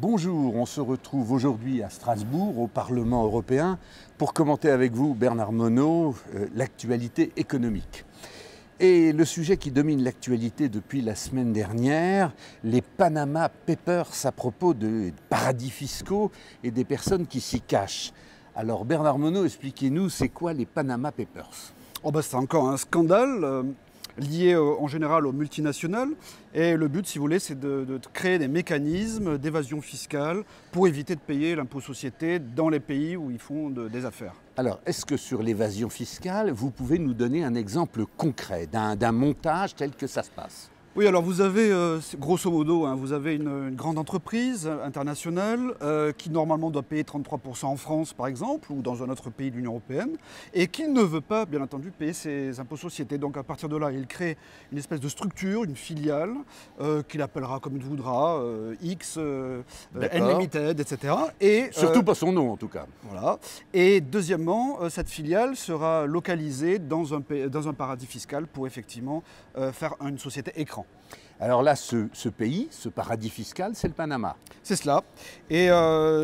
Bonjour, on se retrouve aujourd'hui à Strasbourg, au Parlement européen, pour commenter avec vous, Bernard Monod, l'actualité économique. Et le sujet qui domine l'actualité depuis la semaine dernière, les Panama Papers à propos de paradis fiscaux et des personnes qui s'y cachent. Alors Bernard Monod, expliquez-nous, c'est quoi les Panama Papers? C'est encore un scandale lié en général aux multinationales. Et le but, si vous voulez, c'est de créer des mécanismes d'évasion fiscale pour éviter de payer l'impôt société dans les pays où ils font des affaires. Alors, est-ce que sur l'évasion fiscale, vous pouvez nous donner un exemple concret d'un montage tel que ça se passe? Oui, alors vous avez, grosso modo, vous avez une grande entreprise internationale qui normalement doit payer 33% en France, par exemple, ou dans un autre pays de l'Union européenne, et qui ne veut pas, bien entendu, payer ses impôts sociétés. Donc à partir de là, il crée une espèce de structure, une filiale, qu'il appellera comme il voudra, X, Unlimited, etc. Et, surtout pas son nom, en tout cas. Voilà. Et deuxièmement, cette filiale sera localisée dans un paradis fiscal pour effectivement faire une société écran. Alors là, ce pays, ce paradis fiscal, c'est le Panama. C'est cela. Et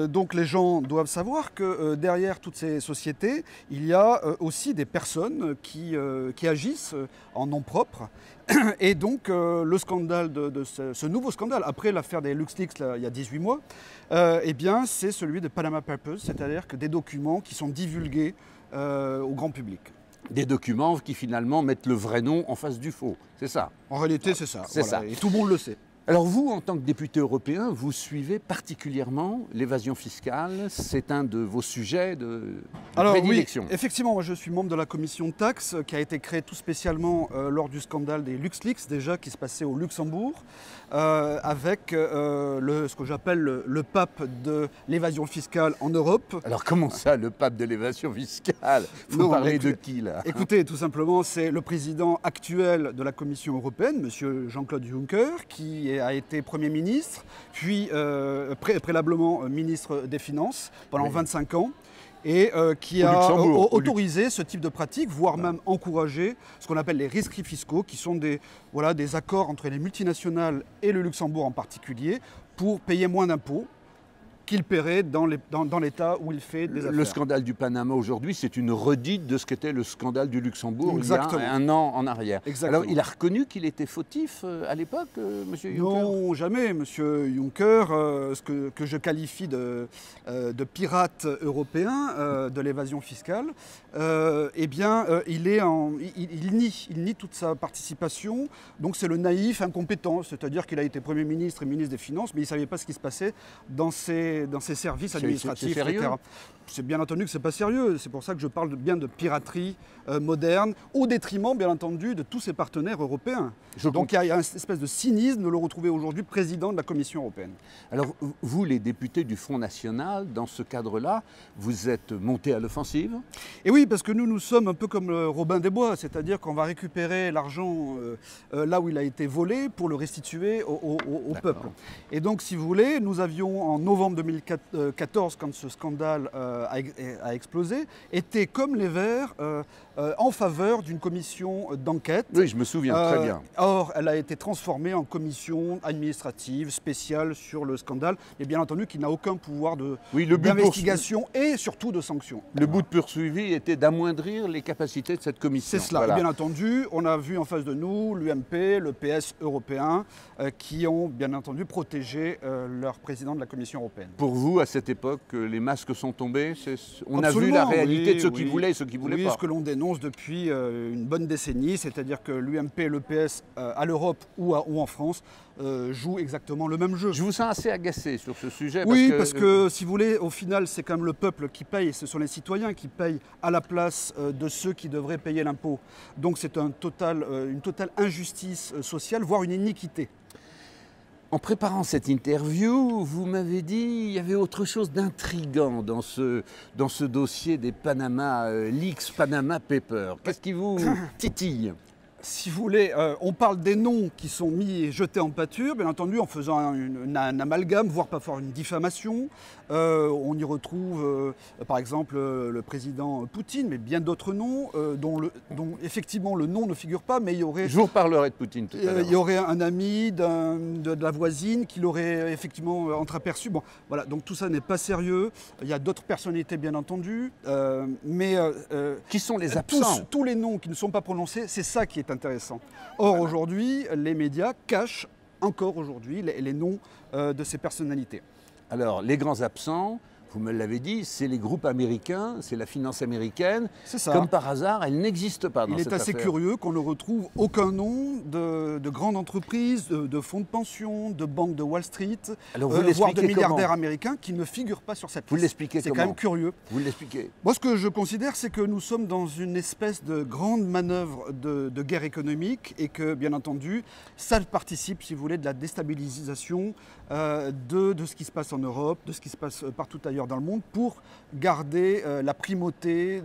donc les gens doivent savoir que derrière toutes ces sociétés, il y a aussi des personnes qui agissent en nom propre. Et donc le scandale ce nouveau scandale, après l'affaire des LuxLeaks il y a 18 mois, eh bien c'est celui des Panama Papers, c'est-à-dire que des documents qui sont divulgués au grand public. Des documents qui finalement mettent le vrai nom en face du faux, c'est ça? En réalité, c'est ça. C'est ça. Et tout le monde le sait. Alors vous, en tant que député européen, vous suivez particulièrement l'évasion fiscale. C'est un de vos sujets de prédilection. Oui, effectivement, moi je suis membre de la commission taxe qui a été créée tout spécialement lors du scandale des LuxLeaks, déjà qui se passait au Luxembourg, avec ce que j'appelle le pape de l'évasion fiscale en Europe. Alors comment ça, le pape de l'évasion fiscale? Vous parlez de qui là? Écoutez, tout simplement, c'est le président actuel de la Commission européenne, M. Jean-Claude Juncker, qui a été Premier ministre, puis préalablement ministre des Finances pendant 25 ans, et qui a autorisé ce type de pratique, voire même encouragé ce qu'on appelle les rescrits fiscaux, qui sont des accords entre les multinationales et le Luxembourg en particulier, pour payer moins d'impôts qu'il paierait dans l'État où il fait des affaires. Le scandale du Panama aujourd'hui, c'est une redite de ce qu'était le scandale du Luxembourg Exactement. Il y a un an en arrière. Exactement. Alors, il a reconnu qu'il était fautif à l'époque, M. Juncker? Non, jamais. M. Juncker, ce que je qualifie de pirate européen de l'évasion fiscale, eh bien, il nie toute sa participation. Donc c'est le naïf incompétent, c'est-à-dire qu'il a été Premier ministre et ministre des Finances, mais il ne savait pas ce qui se passait dans ses services administratifs, etc. C'est bien entendu que ce n'est pas sérieux. C'est pour ça que je parle bien de piraterie moderne, au détriment, bien entendu, de tous ses partenaires européens. Donc il y a une espèce de cynisme de le retrouver aujourd'hui président de la Commission européenne. Alors, vous, les députés du Front National, dans ce cadre-là, vous êtes montés à l'offensive? Et oui, parce que nous sommes un peu comme Robin des Bois, c'est-à-dire qu'on va récupérer l'argent là où il a été volé pour le restituer au peuple. Et donc, si vous voulez, nous avions en novembre 2014, quand ce scandale a explosé, été comme les Verts en faveur d'une commission d'enquête. Oui, je me souviens très bien. Or, elle a été transformée en commission administrative spéciale sur le scandale, et bien entendu qui n'a aucun pouvoir d'investigation et surtout de sanction. Le but poursuivi était d'amoindrir les capacités de cette commission. C'est cela. Voilà. Et bien entendu, on a vu en face de nous l'UMP, le PS européen, qui ont bien entendu protégé leur président de la Commission européenne. Pour vous, à cette époque, les masques sont tombés? On Absolument, a vu la réalité de ceux qui oui. voulaient et ceux qui ne voulaient pas. Ce que l'on dénonce depuis une bonne décennie, c'est-à-dire que l'UMP et le PS à l'Europe ou en France jouent exactement le même jeu. Je vous sens assez agacé sur ce sujet. Oui, parce que si vous voulez, au final, c'est quand même le peuple qui paye, ce sont les citoyens qui payent à la place de ceux qui devraient payer l'impôt. Donc c'est une totale injustice sociale, voire une iniquité. En préparant cette interview, vous m'avez dit qu'il y avait autre chose d'intriguant dans ce dossier des Panama Leaks, Panama Papers. Qu'est-ce qui vous titille? si vous voulez, on parle des noms qui sont mis et jetés en pâture, bien entendu, en faisant un amalgame, voire parfois une diffamation. On y retrouve, par exemple, le président Poutine, mais bien d'autres noms, dont effectivement le nom ne figure pas, mais il y aurait... Je vous reparlerai de Poutine tout à l'heure. Il y aurait un ami de la voisine qui l'aurait effectivement entreaperçu. Bon, voilà, donc tout ça n'est pas sérieux. Il y a d'autres personnalités, bien entendu, mais... qui sont les absents? Tous les noms qui ne sont pas prononcés, c'est ça qui est intéressant. Or, aujourd'hui, les médias cachent encore aujourd'hui les noms de ces personnalités. Alors, les grands absents, vous me l'avez dit, c'est les groupes américains, c'est la finance américaine. C'est ça. Comme par hasard, elle n'existe pas dans cette affaire. Il est assez curieux qu'on ne retrouve aucun nom de grandes entreprises, de fonds de pension, de banques de Wall Street, voire de milliardaires américains qui ne figurent pas sur cette liste. Vous l'expliquez comment? C'est quand même curieux. Vous l'expliquez? Moi, ce que je considère, c'est que nous sommes dans une espèce de grande manœuvre de guerre économique et que, bien entendu, ça participe, si vous voulez, de la déstabilisation de ce qui se passe en Europe, de ce qui se passe partout ailleurs dans le monde, pour garder la primauté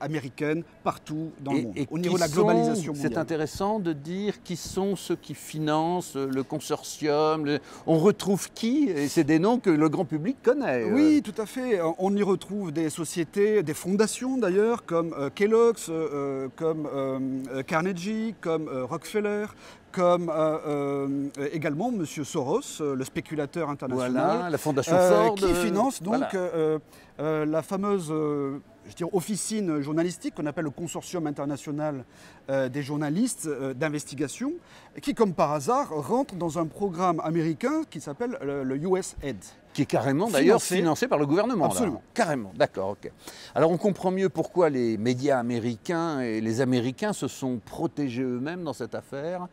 américaine partout dans le monde, au niveau de la globalisation mondiale. C'est intéressant de dire qui sont ceux qui financent le consortium. On retrouve qui? Et c'est des noms que le grand public connaît. Oui, tout à fait. On y retrouve des sociétés, des fondations d'ailleurs, comme Kellogg's, comme Carnegie, comme Rockefeller, comme également M. Soros, le spéculateur international. Voilà, la fondation Ford. Qui finance donc voilà. la fameuse officine journalistique qu'on appelle le Consortium international des journalistes d'investigation, qui, comme par hasard, rentre dans un programme américain qui s'appelle le USAID. Qui est carrément d'ailleurs financé par le gouvernement. Absolument. Là. Carrément, d'accord, ok. Alors on comprend mieux pourquoi les médias américains et les Américains se sont protégés eux-mêmes dans cette affaire.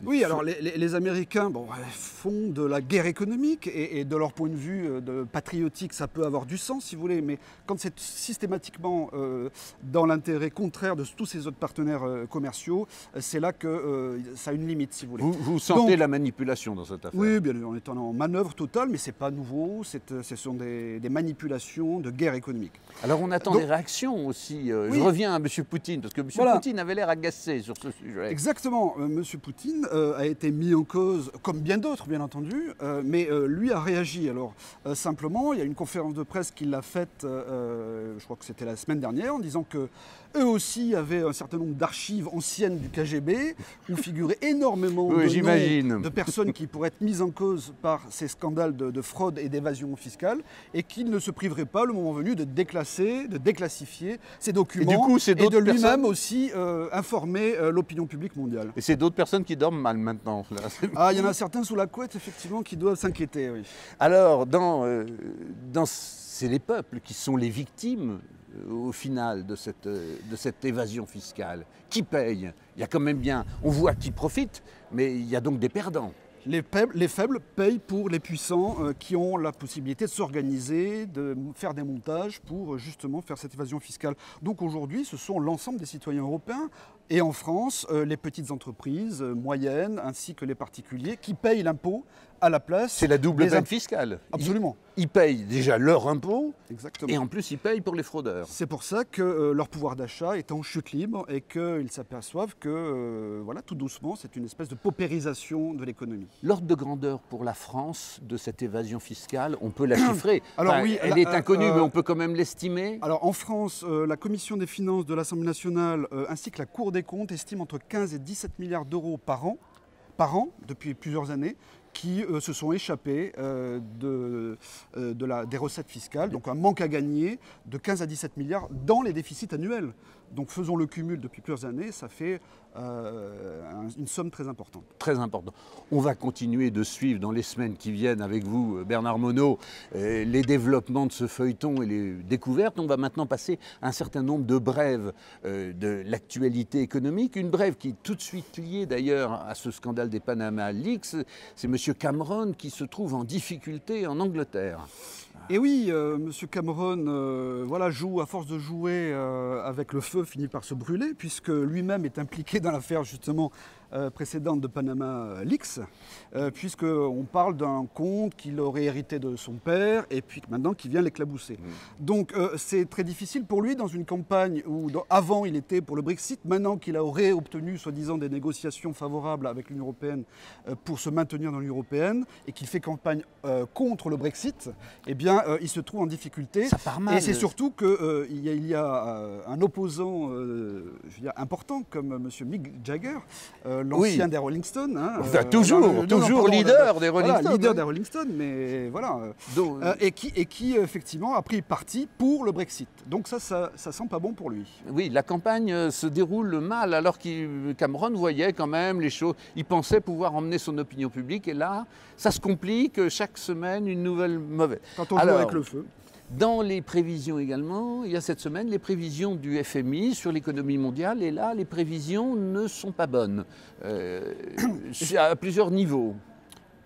Oui, alors les Américains font de la guerre économique et de leur point de vue patriotique, ça peut avoir du sens si vous voulez, mais quand c'est systématiquement dans l'intérêt contraire de tous ces autres partenaires commerciaux, c'est là que ça a une limite si vous voulez. Vous sentez la manipulation dans cette affaire? Oui, bien sûr, on est en manœuvre totale, mais ce n'est pas nouveau, ce sont des manipulations de guerre économique. Alors on attend des réactions aussi. Oui. Je reviens à M. Poutine, parce que M. Poutine avait l'air agacé sur ce sujet. Exactement, M. Poutine a été mis en cause, comme bien d'autres bien entendu, mais lui a réagi. Alors simplement, il y a une conférence de presse qu'il a faite, je crois que c'était la semaine dernière, en disant que eux aussi avaient un certain nombre d'archives anciennes du KGB où figuraient énormément de personnes qui pourraient être mises en cause par ces scandales de fraude et d'évasion fiscale et qu'ils ne se priveraient pas, le moment venu, de déclasser, de déclassifier ces documents et de lui-même aussi informer l'opinion publique mondiale. Et c'est d'autres personnes qui dorment mal maintenant. Ah, il y en a certains sous la couette, effectivement, qui doivent s'inquiéter, oui. Alors, c'est les peuples qui sont les victimes au final de cette évasion fiscale. Qui paye? Il y a quand même bien, on voit qui profite, mais il y a donc des perdants. Les faibles payent pour les puissants qui ont la possibilité de s'organiser, de faire des montages pour justement faire cette évasion fiscale. Donc aujourd'hui, ce sont l'ensemble des citoyens européens et en France, les petites entreprises moyennes ainsi que les particuliers qui payent l'impôt à la place. C'est la double peine fiscale. Absolument. Ils payent déjà leur impôt. Exactement. Et en plus ils payent pour les fraudeurs. C'est pour ça que leur pouvoir d'achat est en chute libre et qu'ils s'aperçoivent que tout doucement, c'est une espèce de paupérisation de l'économie. L'ordre de grandeur pour la France de cette évasion fiscale, on peut la chiffrer. Alors, elle est inconnue, mais on peut quand même l'estimer. Alors en France, la Commission des finances de l'Assemblée nationale ainsi que la Cour des comptes estiment entre 15 et 17 milliards d'euros par an, depuis plusieurs années, qui se sont échappés des recettes fiscales, donc un manque à gagner de 15 à 17 milliards dans les déficits annuels. Donc faisons le cumul depuis plusieurs années, ça fait une somme très importante. Très importante. On va continuer de suivre dans les semaines qui viennent avec vous, Bernard Monod, les développements de ce feuilleton et les découvertes. On va maintenant passer à un certain nombre de brèves de l'actualité économique. Une brève qui est tout de suite liée d'ailleurs à ce scandale des Panama Leaks, c'est M. Cameron qui se trouve en difficulté en Angleterre. Et oui, M. Cameron, joue, à force de jouer avec le feu, finit par se brûler, puisque lui-même est impliqué dans l'affaire justement précédente de Panama Leaks, puisqu'on parle d'un compte qu'il aurait hérité de son père et puis maintenant qui vient l'éclabousser. Donc c'est très difficile pour lui dans une campagne où avant il était pour le Brexit, maintenant qu'il aurait obtenu soi-disant des négociations favorables avec l'Union européenne pour se maintenir dans l'Union européenne et qu'il fait campagne contre le Brexit, eh bien il se trouve en difficulté. Ça part mal. Et c'est surtout qu'il y a un opposant je veux dire, important comme M. Mick Jagger, l'ancien des Rolling Stones. Hein, toujours leader des Rolling Stones. Leader des Rolling Stones, mais voilà. Et qui effectivement a pris parti pour le Brexit. Donc ça sent pas bon pour lui. Oui, la campagne se déroule mal alors que Cameron voyait quand même les choses. Il pensait pouvoir emmener son opinion publique et là, ça se complique chaque semaine une nouvelle mauvaise. Quand on joue avec le feu. Dans les prévisions également, il y a cette semaine les prévisions du FMI sur l'économie mondiale et là, les prévisions ne sont pas bonnes à plusieurs niveaux.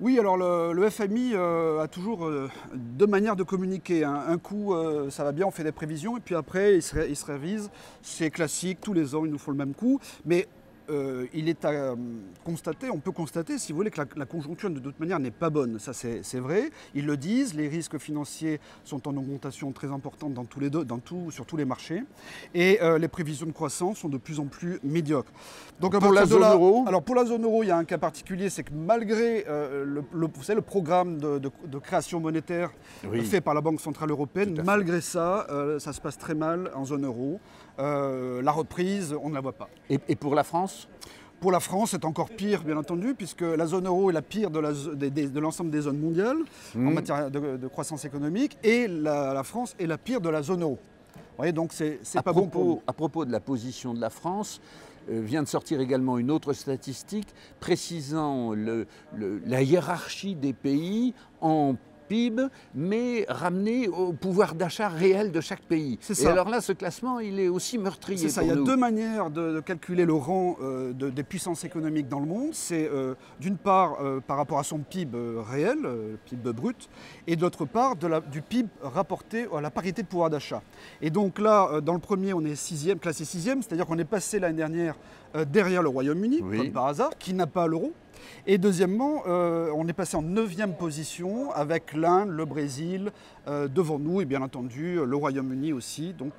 Oui, alors le FMI a toujours deux manières de communiquer. Hein. Un coup, ça va bien, on fait des prévisions, et puis après, il se révise. C'est classique, tous les ans, ils nous font le même coup. Mais il est à constater, on peut constater, si vous voulez, que la conjoncture de toute manière n'est pas bonne. Ça, c'est vrai. Ils le disent, les risques financiers sont en augmentation très importante sur tous les marchés. Et les prévisions de croissance sont de plus en plus médiocres. Donc, pour la zone euro ? Alors, pour la zone euro, il y a un cas particulier, c'est que malgré vous savez, le programme de création monétaire fait par la Banque Centrale Européenne, malgré ça, ça se passe très mal en zone euro. La reprise, on ne la voit pas. Et pour la France ? Pour la France, c'est encore pire, bien entendu, puisque la zone euro est la pire de l'ensemble des zones mondiales en matière de croissance économique, et la France est la pire de la zone euro. Vous voyez, donc c'est pas bon pour nous. À propos de la position de la France, vient de sortir également une autre statistique précisant la hiérarchie des pays en PIB, mais ramené au pouvoir d'achat réel de chaque pays. Et alors là, ce classement, il est aussi meurtrier. C'est ça, il y a deux manières de calculer le rang des puissances économiques dans le monde. C'est d'une part par rapport à son PIB réel, PIB brut, et d'autre part du PIB rapporté à la parité de pouvoir d'achat. Et donc là, dans le premier, on est classé sixième, c'est-à-dire qu'on est passé l'année dernière derrière le Royaume-Uni, comme par hasard, qui n'a pas l'euro. Et deuxièmement, on est passé en 9e position avec l'Inde, le Brésil devant nous et bien entendu le Royaume-Uni aussi. Donc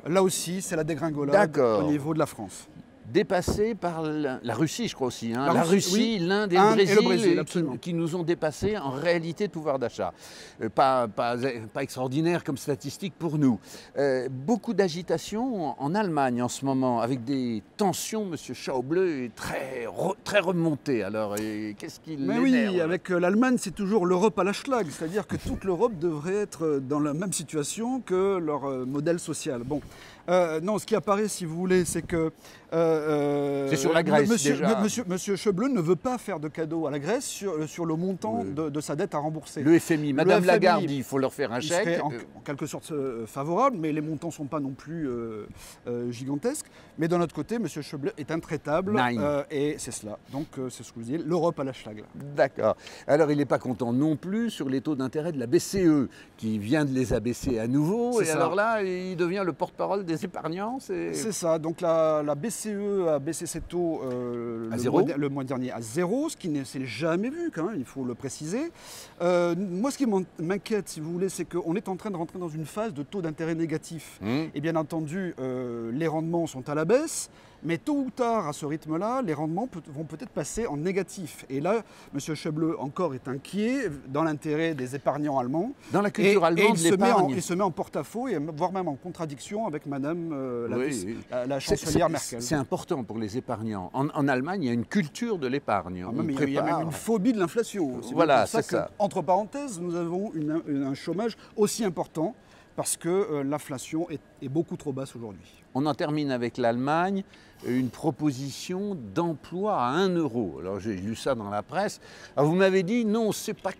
là aussi, c'est la dégringolade au niveau de la France. Dépassé par la Russie, je crois aussi. Hein. La Russie, l'Inde et le Brésil qui nous ont dépassés en réalité de pouvoir d'achat. Pas extraordinaire comme statistique pour nous. Beaucoup d'agitation en Allemagne en ce moment, avec des tensions. M. Schäuble est très remonté. Alors, qu'est-ce qu'il énerve ? Oui, avec l'Allemagne, c'est toujours l'Europe à la Schlag. C'est-à-dire que toute l'Europe devrait être dans la même situation que leur modèle social. Bon. Non, ce qui apparaît, si vous voulez, c'est que c'est sur la Grèce déjà. Monsieur Schäuble ne veut pas faire de cadeau à la Grèce sur le montant de sa dette à rembourser. Le FMI, Madame Lagarde, il faut leur faire un chèque. Serait en quelque sorte favorable, mais les montants ne sont pas non plus gigantesques. Mais d'un autre côté, Monsieur Schäuble est intraitable et c'est cela. Donc c'est ce que vous disiez, l'Europe à la Schlag. D'accord. Alors il n'est pas content non plus sur les taux d'intérêt de la BCE, qui vient de les abaisser à nouveau. Et alors là, il devient le porte-parole des épargnants. C'est ça. Donc la BCE a baissé ses taux le mois dernier à 0, ce qui ne s'est jamais vu quand même, il faut le préciser. Moi, ce qui m'inquiète, si vous voulez, c'est qu'on est en train de rentrer dans une phase de taux d'intérêt négatif. Et bien entendu, les rendements sont à la baisse, mais tôt ou tard, à ce rythme-là, les rendements vont peut-être passer en négatif. Et là, M. Schäuble encore est inquiet dans l'intérêt des épargnants allemands. Dans la culture allemande, il se met en porte-à-faux, voire même en contradiction avec Madame la chancelière Merkel. C'est important pour les épargnants. En Allemagne, il y a une culture de l'épargne. Il y a même une phobie de l'inflation. Voilà, c'est ça. Entre parenthèses, nous avons un chômage aussi important parce que l'inflation est beaucoup trop basse aujourd'hui. On en termine avec l'Allemagne, une proposition d'emploi à 1 euro. Alors j'ai lu ça dans la presse. Alors vous m'avez dit non, c'est pas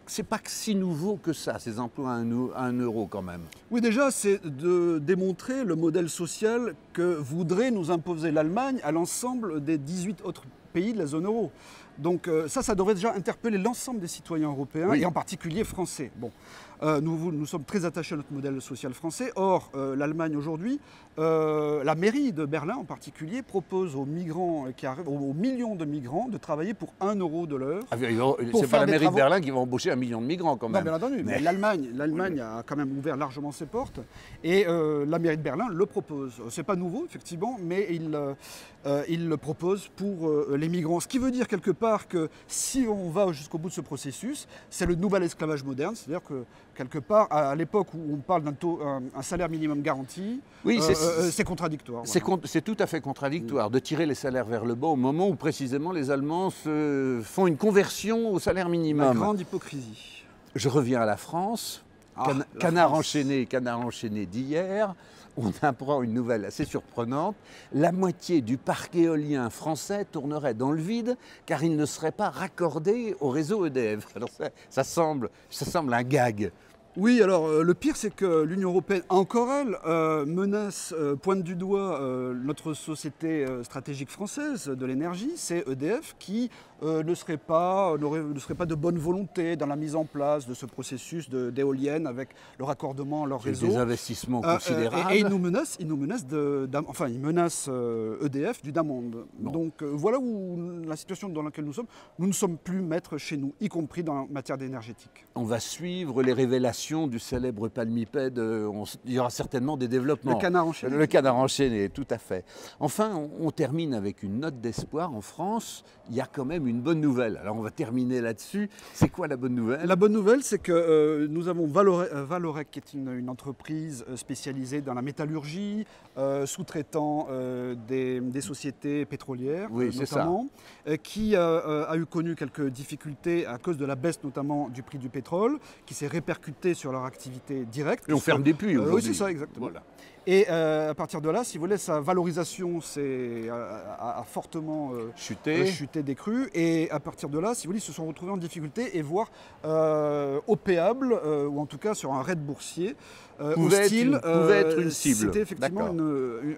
si nouveau que ça, ces emplois à 1 euro quand même. Oui, déjà, c'est de démontrer le modèle social que voudrait nous imposer l'Allemagne à l'ensemble des 18 autres pays de la zone euro. Donc ça devrait déjà interpeller l'ensemble des citoyens européens, Oui. et en particulier français. Bon. Nous sommes très attachés à notre modèle social français. Or, l'Allemagne aujourd'hui, la mairie de Berlin en particulier, propose aux migrants qui arrivent, aux millions de migrants, de travailler pour 1 euro de l'heure. Ah, Pour c'est faire pas la des mairie travaux. de Berlin qui va embaucher 1 million de migrants quand Non, même. bien entendu, mais l'Allemagne a quand même ouvert largement ses portes, et la mairie de Berlin le propose. C'est pas nouveau, effectivement, mais il le propose pour les migrants. Ce qui veut dire quelque part que si on va jusqu'au bout de ce processus, c'est le nouvel esclavage moderne, c'est-à-dire que quelque part, à l'époque où on parle un salaire minimum garanti, Oui, c'est contradictoire. Voilà. c'est tout à fait contradictoire de tirer les salaires vers le bas au moment où précisément les Allemands font une conversion au salaire La minimum. grande hypocrisie. Je reviens à la France. Ah, la Canard France. enchaîné d'hier. On apprend une nouvelle assez surprenante. La moitié du parc éolien français tournerait dans le vide car il ne serait pas raccordé au réseau EDF. Alors ça semble un gag. Oui, alors le pire, c'est que l'Union européenne, encore elle, menace, pointe du doigt notre société stratégique française de l'énergie, c'est EDF, qui ne serait pas de bonne volonté dans la mise en place de ce processus d'éoliennes avec le raccordement à leur réseau. Des investissements considérables. Et il nous menace EDF d'une amende. Bon. Donc voilà où la situation dans laquelle nous sommes. Nous ne sommes plus maîtres chez nous, y compris dans la matière énergétique. On va suivre les révélations du célèbre palmipède. Il y aura certainement des développements. Le canard enchaîné. Le canard enchaîné, tout à fait. Enfin, on termine avec une note d'espoir. En France, il y a quand même une bonne nouvelle. Alors on va terminer là-dessus. C'est quoi la bonne nouvelle? La bonne nouvelle, c'est que nous avons Valorec, qui est une entreprise spécialisée dans la métallurgie, sous-traitant des sociétés pétrolières, Oui, c'est notamment, qui a connu quelques difficultés à cause de la baisse notamment du prix du pétrole, qui s'est répercutée sur leur activité directe. Et on ferme des puits aujourd'hui. Oui, c'est ça, exactement. Voilà. Et à partir de là, si vous voulez, sa valorisation a fortement chuté, décru. Et à partir de là, si vous voulez, ils se sont retrouvés en difficulté et voire opéables, ou en tout cas sur un raid boursier Pouvait être une cible. C'était effectivement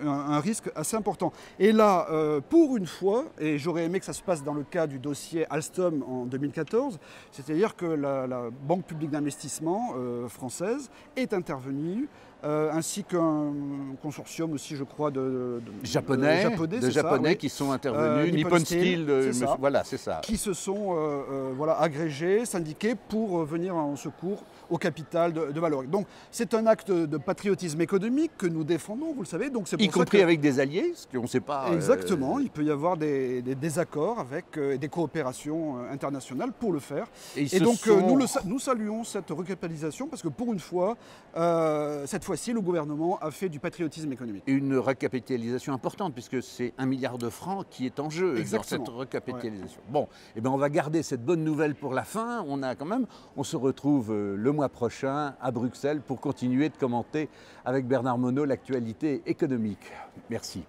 un risque assez important. Et là, pour une fois, et j'aurais aimé que ça se passe dans le cas du dossier Alstom en 2014, c'est-à-dire que la Banque publique d'investissement française est intervenue, ainsi qu'un consortium aussi, je crois, de japonais qui sont intervenus, Nippon Steel, voilà, c'est ça. Qui se sont agrégés, syndiqués pour venir en secours au capital de Valorec. Donc c'est un acte de patriotisme économique que nous défendons, vous le savez. Donc, c'est pour y compris avec des alliés, ce qu'on ne sait pas. Exactement, il peut y avoir des désaccords avec des coopérations internationales pour le faire. Et donc nous saluons cette recapitalisation parce que pour une fois, cette fois-ci, le gouvernement a fait du patriotisme économique. Une recapitalisation importante puisque c'est 1 milliard de francs qui est en jeu. Exactement. Dans cette recapitalisation. Ouais. Bon, eh ben on va garder cette bonne nouvelle pour la fin. On se retrouve le mois prochain à Bruxelles pour continuer de commenter avec Bernard Monod l'actualité économique. Merci.